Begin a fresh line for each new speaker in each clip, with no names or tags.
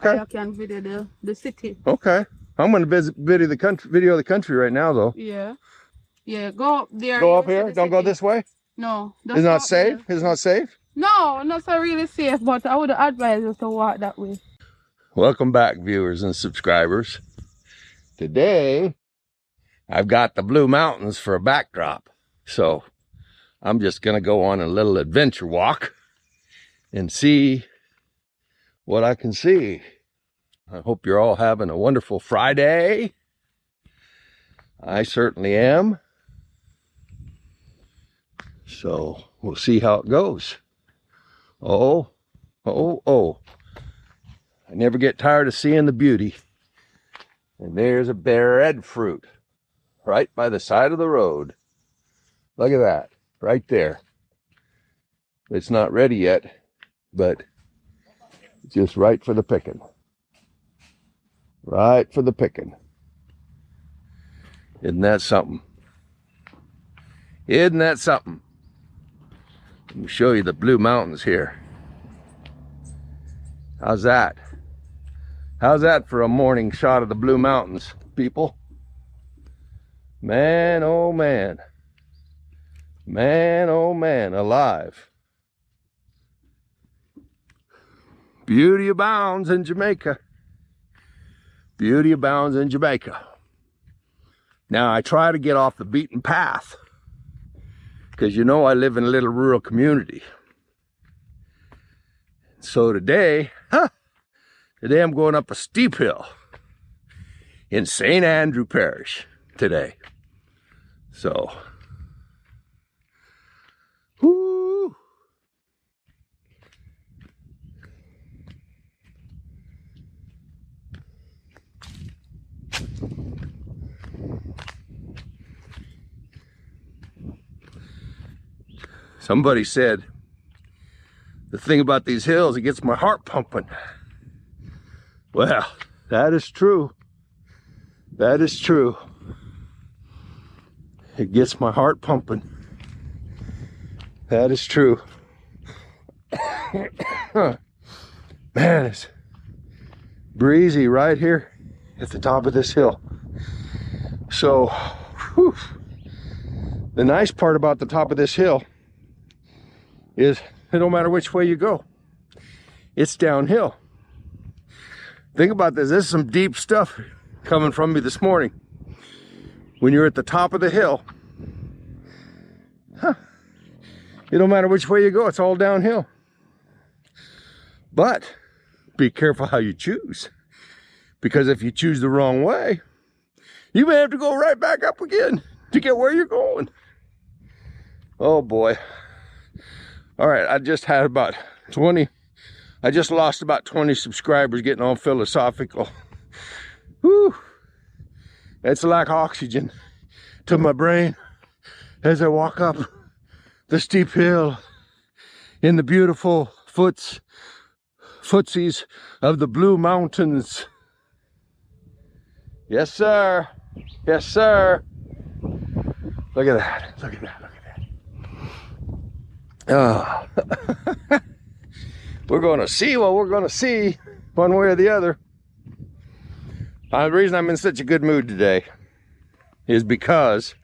I can video the city.
Okay. I'm going to video the country right now, though.
Yeah. Yeah, go up there.
Go up here? Don't go this way?
No.
It's not safe? It's not safe?
No, not so really safe, but I would advise you to walk that way.
Welcome back, viewers and subscribers. Today, I've got the Blue Mountains for a backdrop. So, I'm just going to go on a little adventure walk and see what I can see. I hope you're all having a wonderful Friday. I certainly am. So, we'll see how it goes. Oh. I never get tired of seeing the beauty. And there's a breadfruit right by the side of the road. Look at that, right there. It's not ready yet, but it's just right for the picking. Right for the picking. Isn't that something? Isn't that something? Let me show you the Blue Mountains here. How's that? How's that for a morning shot of the Blue Mountains, people? Man, oh man. Man, oh man, alive. Beauty abounds in Jamaica. Beauty abounds in Jamaica. Now, I try to get off the beaten path because you know I live in a little rural community. So today I'm going up a steep hill in St. Andrew Parish today. So, whoo. Somebody said, the thing about these hills, it gets my heart pumping. Well, that is true. That is true. It gets my heart pumping. That is true. Man, it's breezy right here at the top of this hill. So, whew, the nice part about the top of this hill is no matter which way you go, it's downhill. Think about this. This is some deep stuff coming from me this morning. When you're at the top of the hill, it don't matter which way you go, it's all downhill. But be careful how you choose, because if you choose the wrong way, you may have to go right back up again to get where you're going. Oh boy. All right, I just had about 20, I just lost about 20 subscribers getting all philosophical. Whew. It's like oxygen to my brain as I walk up the steep hill in the beautiful footsies of the Blue Mountains. Yes, sir. Yes, sir. Look at that. Look at that. Look at that. Oh. We're going to see what we're going to see one way or the other. The reason I'm in such a good mood today is because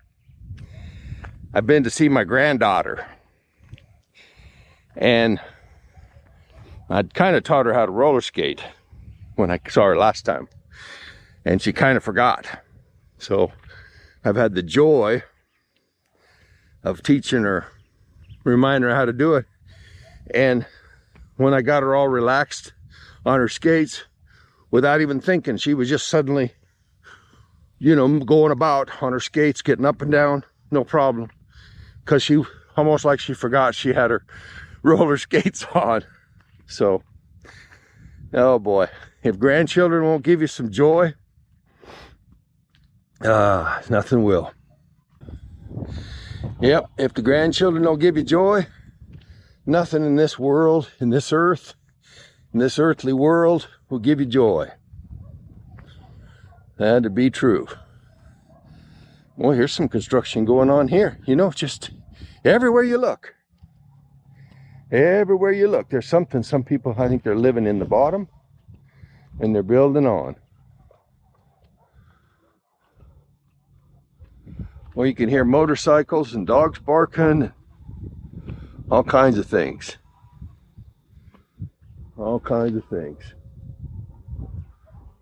I've been to see my granddaughter. And I'd kind of taught her how to roller skate when I saw her last time. And she kind of forgot. So I've had the joy of teaching her, reminding her how to do it. And when I got her all relaxed on her skates, without even thinking, she was just suddenly, you know, going about on her skates, getting up and down, no problem. Because she, almost like she forgot she had her roller skates on. So, oh boy, if grandchildren won't give you some joy, nothing will. Yep, if the grandchildren don't give you joy, nothing in this world, in this earth, in this earthly world will give you joy. That to be true. Well, here's some construction going on here. You know, just everywhere you look. Everywhere you look, there's something. Some people, I think they're living in the bottom. and they're building on. Well, you can hear motorcycles and dogs barking, all kinds of things. All kinds of things.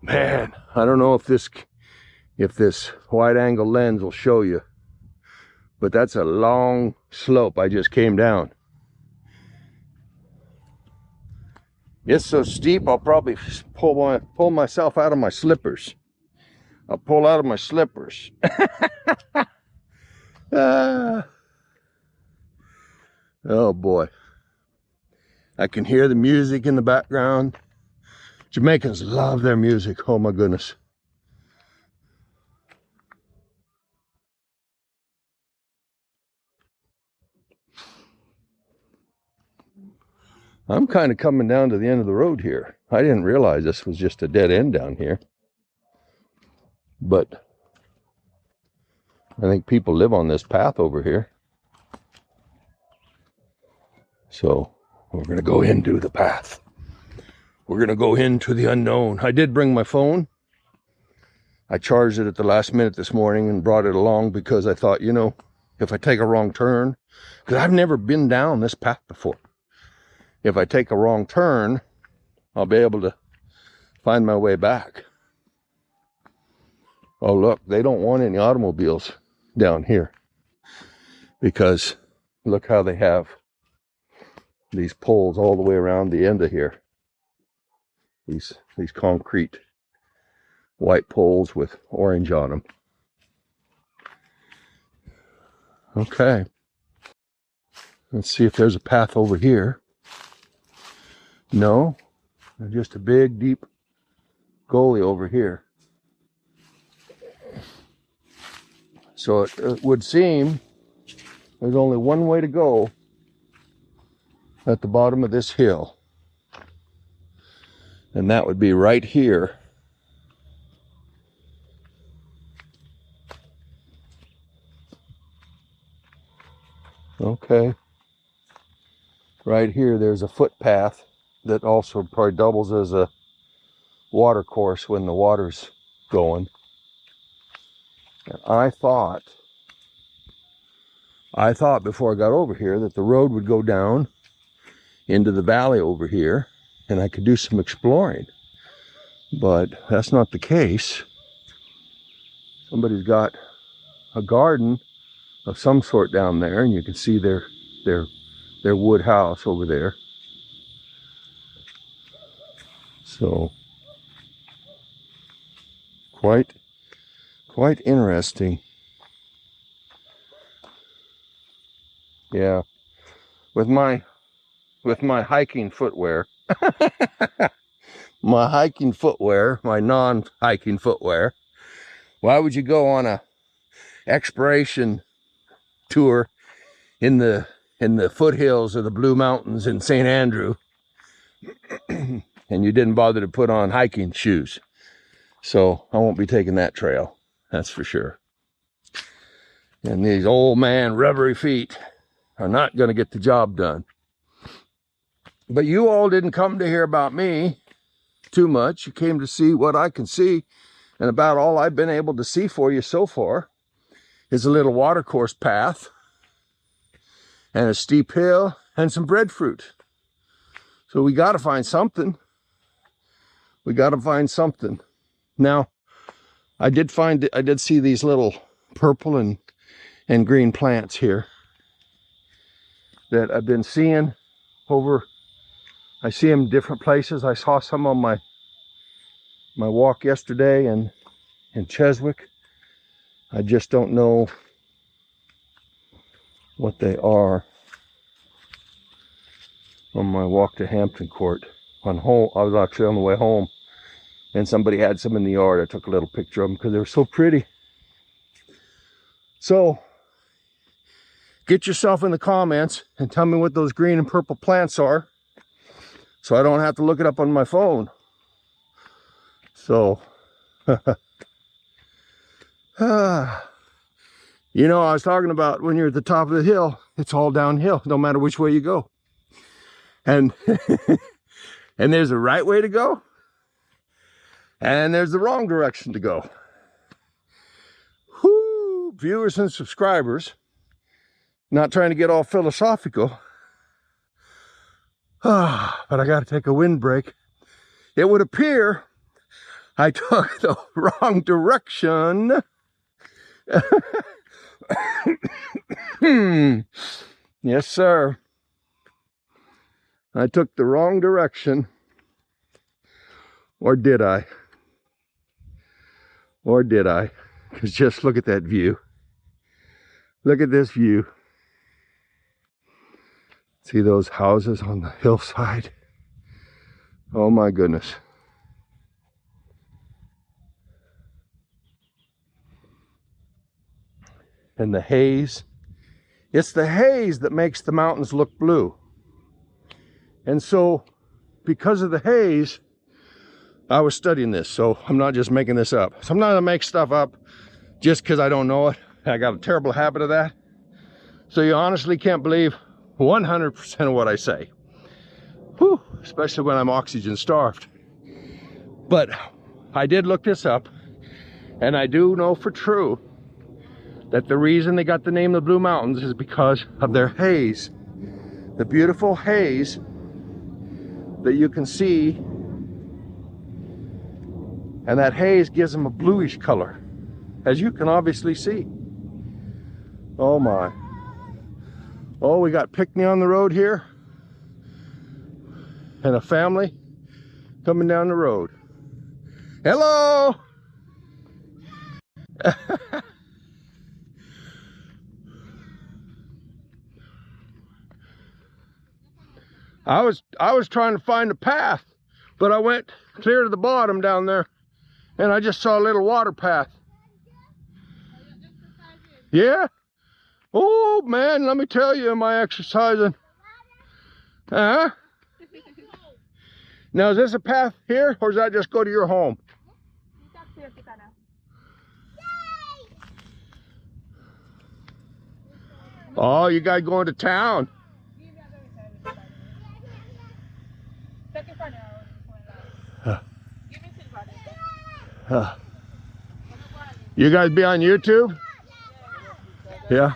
Man, I don't know if this wide angle lens will show you, but that's a long slope I just came down. It's so steep, I'll probably pull myself out of my slippers. I'll pull out of my slippers. Ah. Oh boy. I can hear the music in the background. Jamaicans love their music. Oh my goodness. I'm kind of coming down to the end of the road here. I didn't realize this was just a dead end down here. But I think people live on this path over here. So we're going to go into the path. We're going to go into the unknown. I did bring my phone. I charged it at the last minute this morning and brought it along because I thought, you know, if I take a wrong turn, because I've never been down this path before. If I take a wrong turn, I'll be able to find my way back. Oh, look, they don't want any automobiles down here because look how they have these poles all the way around the end of here. These concrete white poles with orange on them. Okay. Let's see if there's a path over here. No, just a big, deep gully over here. So it would seem there's only one way to go at the bottom of this hill. And that would be right here. Okay. Right here, there's a footpath that also probably doubles as a water course when the water's going. And I thought before I got over here that the road would go down into the valley over here and I could do some exploring. But that's not the case. Somebody's got a garden of some sort down there, and you can see their wood house over there. So quite interesting. Yeah, with my hiking footwear, my non-hiking footwear, why would you go on a exploration tour in the foothills of the Blue Mountains in St. Andrew and you didn't bother to put on hiking shoes? So I won't be taking that trail, that's for sure. And these old man rubbery feet are not going to get the job done. But you all didn't come to hear about me too much. You came to see what I can see, and about all I've been able to see for you so far is a little watercourse path and a steep hill and some breadfruit. So we got to find something. We got to find something. Now, I did see these little purple and green plants here that I've been seeing over. I see them in different places. I saw some on my walk yesterday in Cheswick. I just don't know what they are. On my walk to Hampton Court, I was actually on the way home, and somebody had some in the yard. I took a little picture of them because they were so pretty. So get yourself in the comments and tell me what those green and purple plants are, so I don't have to look it up on my phone. So you know, I was talking about when you're at the top of the hill, it's all downhill, no matter which way you go. And and there's a right way to go And there's the wrong direction to go. Whoo, viewers and subscribers. Not trying to get all philosophical. But I got to take a windbreak. It would appear I took the wrong direction. Yes, sir. I took the wrong direction. Or did I? Or did I? Because just look at that view. Look at this view. See those houses on the hillside? Oh my goodness. And the haze. It's the haze that makes the mountains look blue. And so, because of the haze, I was studying this, so I'm not just making this up. Sometimes I make stuff up just because I don't know it. I got a terrible habit of that. So you honestly can't believe 100% of what I say. Whew, especially when I'm oxygen starved. But I did look this up, and I do know for true that the reason they got the name of the Blue Mountains is because of their haze. The beautiful haze that you can see. And that haze gives them a bluish color, as you can obviously see. Oh my. Oh, we got Pickney on the road here. And a family coming down the road. Hello! I was trying to find a path, but I went clear to the bottom down there, and I just saw a little water path. Yeah? Oh man, let me tell you, am I exercising? Huh? Now is this a path here, or does that just go to your home? Oh, you guys going to town? You guys be on YouTube? Yeah.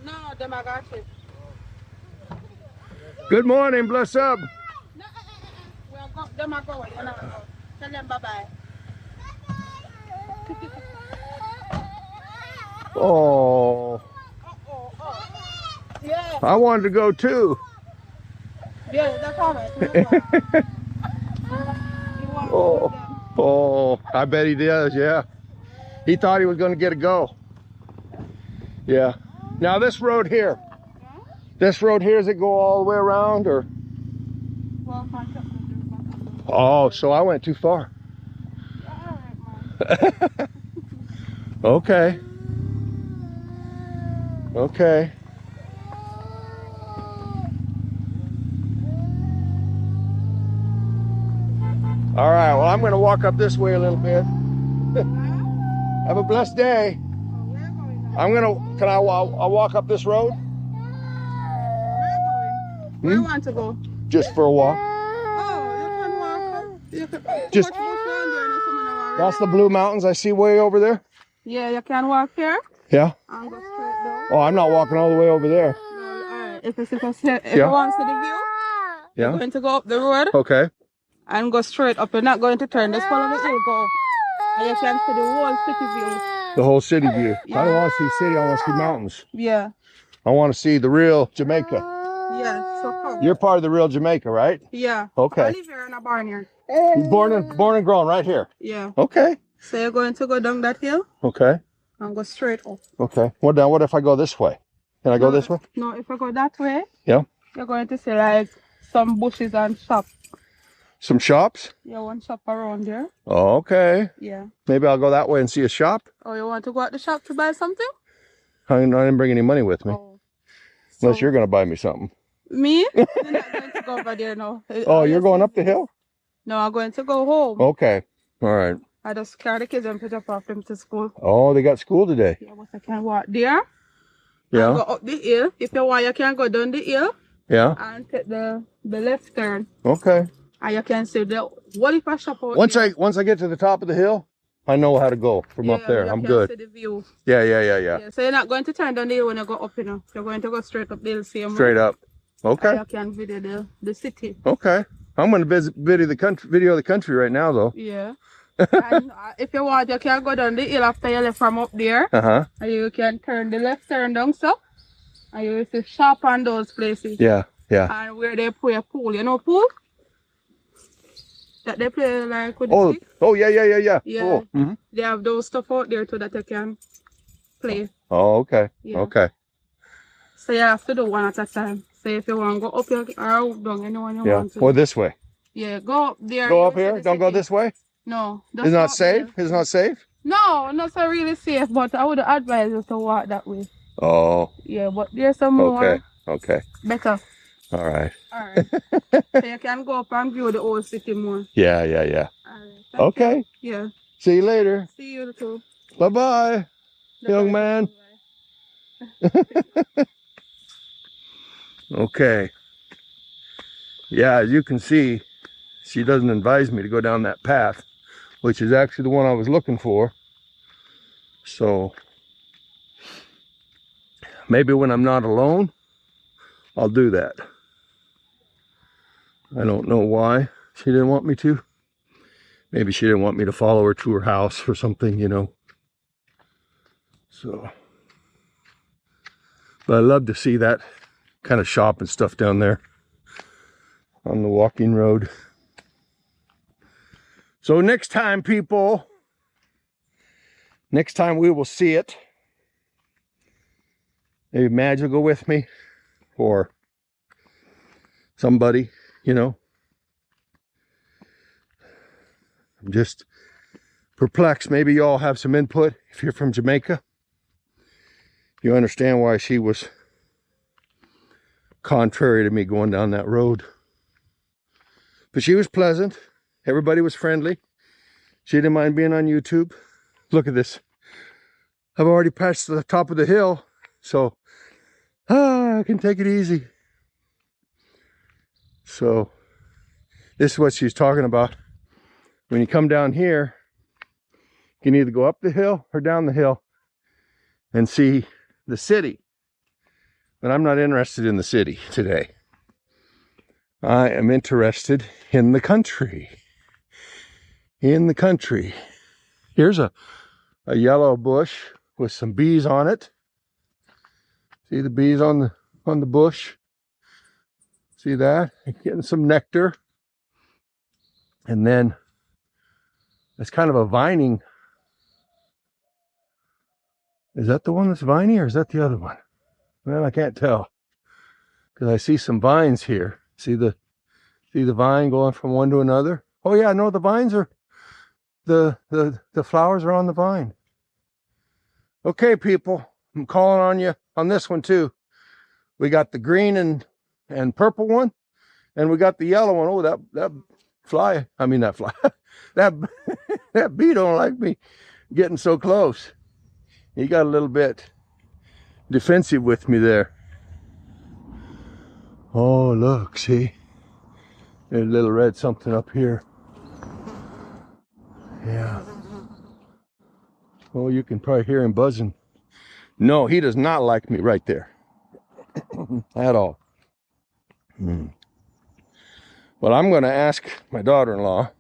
No, them I got it.
Good morning, bless up.
Well, them I go. Tell them bye-bye.
Oh.
Yeah.
I wanted to go too.
Yeah, that's all right.
Oh, I bet he does, yeah. He thought he was going to get a go. Yeah. Now this road here. This road here, does it go all the way around, or? Oh, so I went too far. Okay. Okay. All right, well, I'm going to walk up this way a little bit. Have a blessed day. Can I walk up this road?
Where you want to go?
Just for a walk.
Oh, you can walk.
Just, that's the Blue Mountains I see way over there?
Yeah, you can walk here.
Yeah?
And go straight down.
Oh, I'm not walking all the way over there.
No, alright. If you want to see the view, you're going to go up the road.
Okay.
And go straight up. You're not going to turn. Just follow the hill, go. And you can see the whole city view.
The whole city view.
Yeah.
I don't want to see city, I want to see mountains.
Yeah.
I want to see the real Jamaica.
Yeah, so come.
You're part of the real Jamaica, right?
Yeah.
Okay.
I live here in a barn here.
You're born and grown right here?
Yeah.
Okay.
So you're going to go down that hill?
Okay.
And go straight up.
Okay. What if I go this way? Can I go this way?
No, if I go that way,
yeah,
you're going to see like some bushes and shop.
Some shops?
Yeah, one shop around there.
Oh, okay.
Yeah.
Maybe I'll go that way and see a shop.
Oh, you want to go at the shop to buy something?
I didn't bring any money with me.
Oh.
Unless you're going to buy me something.
Me? You're not going to go over there, no.
Oh, you're going up the hill?
No, I'm going to go home.
Okay. All right.
I just carry the kids and put up off them to school.
Oh, they got school today.
Yeah, but I can walk there.
Yeah.
And go up the hill. If you want, you can go down the hill.
Yeah.
And take the left turn.
Okay.
And you can see the what if I shop out
Once
there?
I get to the top of the hill, I know how to go from up there.
You
I'm
can
good.
see the view.
Yeah.
So you're not going to turn down the hill when you go up, you know. You're going to go straight up the hill same way.
Straight up.
And
Okay.
you can video the city.
Okay. I'm gonna video the country right now though.
Yeah. And if you want, you can go down the hill after you left from up there.
Uh-huh.
And you can turn the left turn down so. And you will see shop on those places.
Yeah.
And where they play a pool, you know pool? That they play like with the
Oh,
stick.
yeah.
Yeah.
Cool. Mm-hmm.
They have those stuff out there too that you can play.
Oh, okay.
Yeah.
Okay.
So you have to do one at a time. So if you want to go up here or down, anyone you want to.
Or this way.
Yeah, go up there.
Go up here? Don't go this way?
No.
It's not safe? It's not safe?
No, not so really safe, but I would advise you to walk that way.
Oh.
Yeah, but there's some more.
Okay.
Better.
All right.
So you can go up and view the old city more.
Yeah.
All right.
Okay.
You. Yeah.
See you later.
See you too.
Bye-bye, young man. Okay. Yeah, as you can see, she doesn't advise me to go down that path, which is actually the one I was looking for. So maybe when I'm not alone, I'll do that. I don't know why she didn't want me to. Maybe she didn't want me to follow her to her house or something, you know. So, but I love to see that kind of shop and stuff down there on the walking road. So next time, people, next time we will see it, maybe Madge will go with me or somebody, you know. I'm just perplexed. Maybe y'all have some input if you're from Jamaica. You understand why she was contrary to me going down that road. But she was pleasant. Everybody was friendly. She didn't mind being on YouTube. Look at this. I've already passed the top of the hill, so I can take it easy. So this is what she's talking about. When you come down here, you can either go up the hill or down the hill and see the city. But I'm not interested in the city today. I am interested in the country. In the country. Here's a yellow bush with some bees on it. See the bees on the bush? See that? Getting some nectar. And then it's kind of a vining. Is that the one that's viney or is that the other one? Well, I can't tell because I see some vines here. See the vine going from one to another? Oh yeah, no, the vines are the flowers are on the vine. Okay, people, I'm calling on you on this one too. We got the green and purple one, and we got the yellow one. Oh, that fly, I mean that fly, that bee don't like me getting so close. He got a little bit defensive with me there. Oh, look, see? There's a little red something up here. Yeah. Oh, you can probably hear him buzzing. No, he does not like me right there. At all. Well, I'm going to ask my daughter-in-law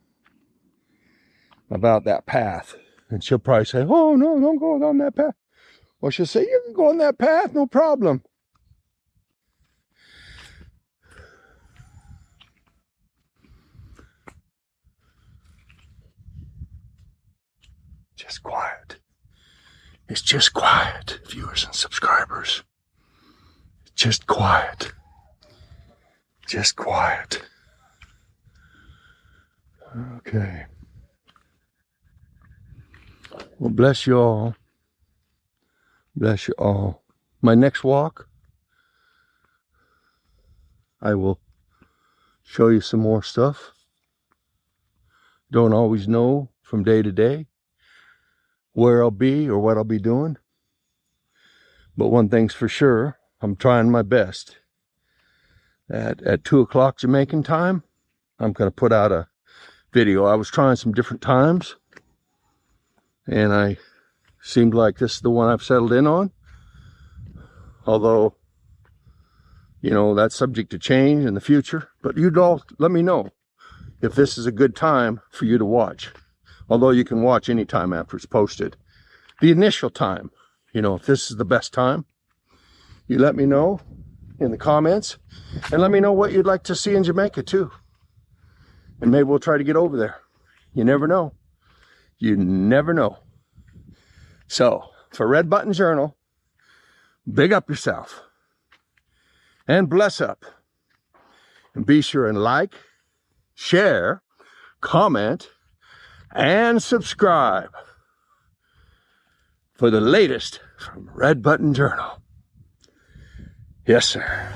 about that path. And she'll probably say, oh, no, don't go down that path. Or she'll say, you can go on that path, no problem. Just quiet. It's just quiet, viewers and subscribers. Just quiet. Just quiet. Okay. Well, bless you all. Bless you all. My next walk, I will show you some more stuff. Don't always know from day to day where I'll be or what I'll be doing. But one thing's for sure, I'm trying my best. At 2 o'clock Jamaican time, I'm going to put out a video. I was trying some different times, and I seemed like this is the one I've settled in on. Although, you know, that's subject to change in the future. But you'd all let me know if this is a good time for you to watch. Although you can watch anytime after it's posted. The initial time, you know, if this is the best time, you let me know in the comments. And let me know what you'd like to see in Jamaica too. And maybe we'll try to get over there. You never know. You never know. So, for Red Button Journal, big up yourself. And bless up. And be sure and like, share, comment, and subscribe for the latest from Red Button Journal. Yes, sir.